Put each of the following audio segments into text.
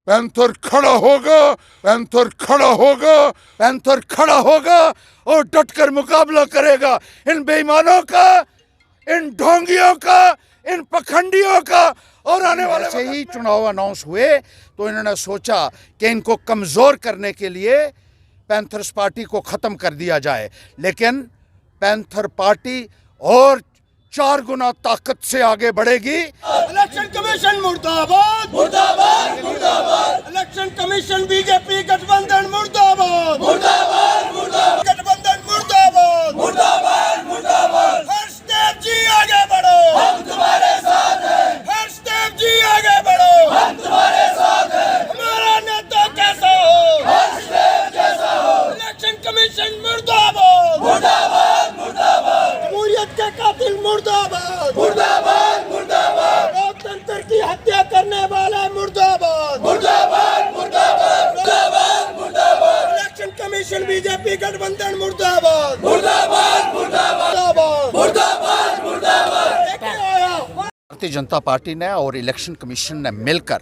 Panther खड़ा होगा, panther खड़ा होगा, पैंथर खड़ा होगा और डटकर मुकाबला करेगा इन बेईमानों का, इन ढोंगियों का, इन पखंडियों का। और आने वाले से ही चुनाव अनाउंस हुए तो इन्होंने सोचा कि इनको कमजोर करने के लिए पैंथर्स पार्टी को खत्म कर दिया जाए, लेकिन पैंथर पार्टी और 4 गुना ताकत से आगे बढ़ेगी। इलेक्शन कमीशन मुर्दाबाद, मुर्दाबाद, मुर्दाबाद। इलेक्शन कमीशन बीजेपी गठबंधन मुर्दाबाद, मुर्दाबाद, मुर्दाबाद। गठबंधन मुर्दाबाद, मुर्दाबाद, मुर्दाबाद। हर्षदेव जी आगे बढ़ो, हम तुम्हारे साथ हैं। हर्षदेव जी आगे बढ़ो, हम तुम्हारे साथ हैं। हमारा नेता कैसा हो, हर्षदेव जैसा हो। इलेक्शन कमीशन मुर्दाबाद, मुर्दाबाद, मुर्दाबाद। जमहूरियत के कातिल मुर्दाबाद, मुर्दाबाद, मुर्दाबाद। लोकतंत्र की हत्या करने वाले मुर्दाबाद, मुर्दाबाद, मुर्दाबाद, मुर्दाबाद, मुर्दाबाद। इलेक्शन कमीशन बीजेपी गठबंधन मुर्दाबाद, मुर्दाबाद, मुर्दाबाद, मुर्दाबाद, मुर्दाबाद। भारतीय जनता पार्टी ने और इलेक्शन कमीशन ने मिलकर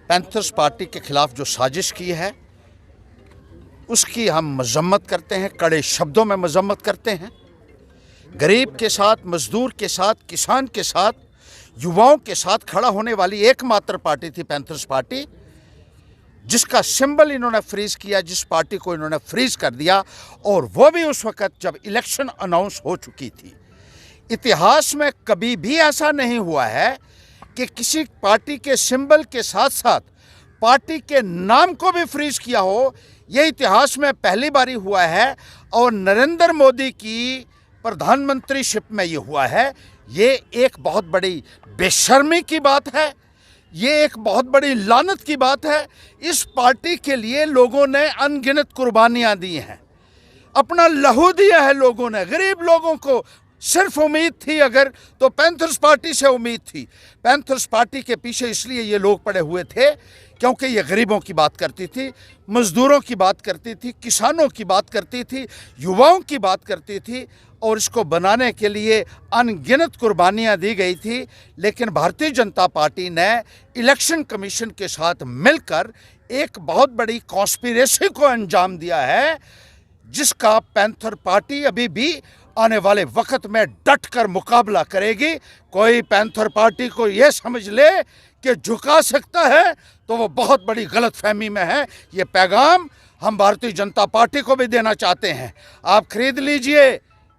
पैंथर्स पार्टी के खिलाफ जो साजिश की है उसकी हम मजम्मत करते हैं, कड़े शब्दों में मजम्मत करते हैं। गरीब के साथ, मजदूर के साथ, किसान के साथ, युवाओं के साथ खड़ा होने वाली एकमात्र पार्टी थी पैंथर्स पार्टी, जिसका सिंबल इन्होंने फ्रीज किया, जिस पार्टी को इन्होंने फ्रीज कर दिया, और वो भी उस वक्त जब इलेक्शन अनाउंस हो चुकी थी। इतिहास में कभी भी ऐसा नहीं हुआ है कि किसी पार्टी के सिंबल के साथ साथ पार्टी के नाम को भी फ्रीज किया हो। ये इतिहास में पहली बारी हुआ है और नरेंद्र मोदी की प्रधानमंत्रीशिप में ये हुआ है। ये एक बहुत बड़ी बेशर्मी की बात है, ये एक बहुत बड़ी लानत की बात है। इस पार्टी के लिए लोगों ने अनगिनत कुर्बानियां दी हैं, अपना लहू दिया है लोगों ने। गरीब लोगों को सिर्फ उम्मीद थी अगर तो पैंथर्स पार्टी से उम्मीद थी। पैंथर्स पार्टी के पीछे इसलिए ये लोग पड़े हुए थे क्योंकि ये गरीबों की बात करती थी, मजदूरों की बात करती थी, किसानों की बात करती थी, युवाओं की बात करती थी, और इसको बनाने के लिए अनगिनत कुर्बानियां दी गई थी। लेकिन भारतीय जनता पार्टी ने इलेक्शन कमीशन के साथ मिलकर एक बहुत बड़ी कॉन्स्पिरेसी को अंजाम दिया है, जिसका पैंथर पार्टी अभी भी आने वाले वक्त में डट कर मुकाबला करेगी। कोई पैंथर पार्टी को यह समझ ले कि झुका सकता है तो वो बहुत बड़ी गलतफहमी में है। ये पैगाम हम भारतीय जनता पार्टी को भी देना चाहते हैं। आप खरीद लीजिए,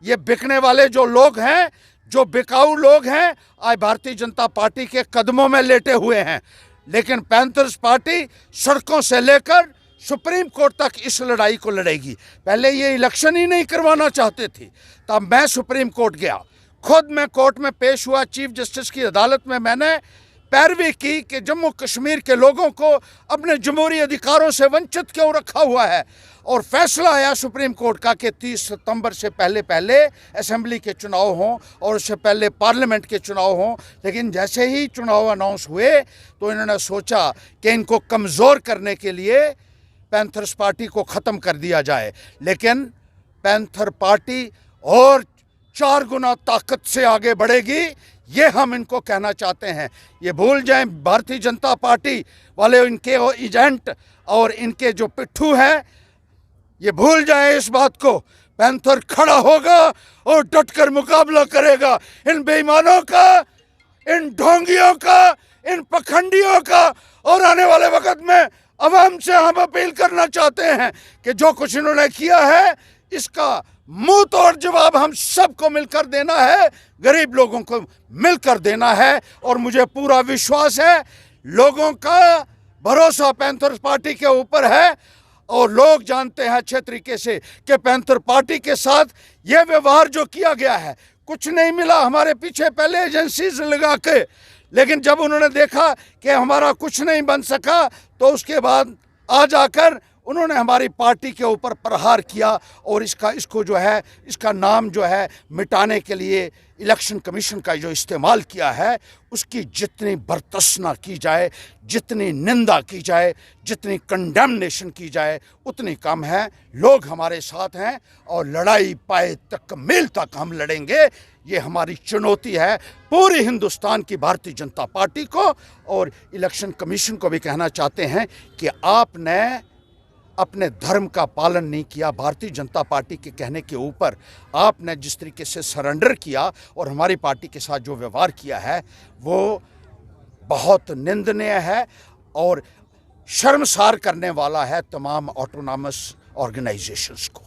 ये बिकने वाले जो लोग हैं, जो बिकाऊ लोग हैं, आज भारतीय जनता पार्टी के कदमों में लेटे हुए हैं। लेकिन पैंथर्स पार्टी सड़कों से लेकर सुप्रीम कोर्ट तक इस लड़ाई को लड़ेगी। पहले ये इलेक्शन ही नहीं करवाना चाहते थे, तब मैं सुप्रीम कोर्ट गया, खुद मैं कोर्ट में पेश हुआ, चीफ जस्टिस की अदालत में मैंने पैरवी की कि जम्मू कश्मीर के लोगों को अपने जमहूरी अधिकारों से वंचित क्यों रखा हुआ है। और फैसला आया सुप्रीम कोर्ट का कि 30 सितंबर से पहले असेंबली के चुनाव हों और उससे पहले पार्लियामेंट के चुनाव हों। लेकिन जैसे ही चुनाव अनाउंस हुए तो इन्होंने सोचा कि इनको कमज़ोर करने के लिए पैंथर्स पार्टी को ख़त्म कर दिया जाए, लेकिन पैंथर पार्टी और 4 गुना ताकत से आगे बढ़ेगी। ये हम इनको कहना चाहते हैं। ये भूल जाएं भारतीय जनता पार्टी वाले, इनके एजेंट और इनके जो पिट्ठू हैं, ये भूल जाएं इस बात को। पैंथर खड़ा होगा और डटकर मुकाबला करेगा इन बेईमानों का, इन ढोंगियों का, इन पखंडियों का। और आने वाले वक्त में अवाम से हम अपील करना चाहते हैं कि जो कुछ इन्होंने किया है इसका मुंह तोड़ जवाब हम सबको मिलकर देना है, गरीब लोगों को मिलकर देना है। और मुझे पूरा विश्वास है, लोगों का भरोसा पैंथर पार्टी के ऊपर है, और लोग जानते हैं अच्छे तरीके से कि पैंथर पार्टी के साथ ये व्यवहार जो किया गया है, कुछ नहीं मिला हमारे पीछे पहले एजेंसीज लगा के, लेकिन जब उन्होंने देखा कि हमारा कुछ नहीं बन सका तो उसके बाद आ जाकर उन्होंने हमारी पार्टी के ऊपर प्रहार किया और इसको जो है इसका नाम जो है मिटाने के लिए इलेक्शन कमीशन का जो इस्तेमाल किया है, उसकी जितनी बर्तसना की जाए, जितनी निंदा की जाए, जितनी कंडेमनेशन की जाए उतनी कम है। लोग हमारे साथ हैं और लड़ाई पाए तकमील तक हम लड़ेंगे। ये हमारी चुनौती है पूरे हिंदुस्तान की भारतीय जनता पार्टी को। और इलेक्शन कमीशन को भी कहना चाहते हैं कि आपने अपने धर्म का पालन नहीं किया। भारतीय जनता पार्टी के कहने के ऊपर आपने जिस तरीके से सरेंडर किया और हमारी पार्टी के साथ जो व्यवहार किया है वो बहुत निंदनीय है और शर्मसार करने वाला है तमाम ऑटोनॉमस ऑर्गेनाइजेशंस को।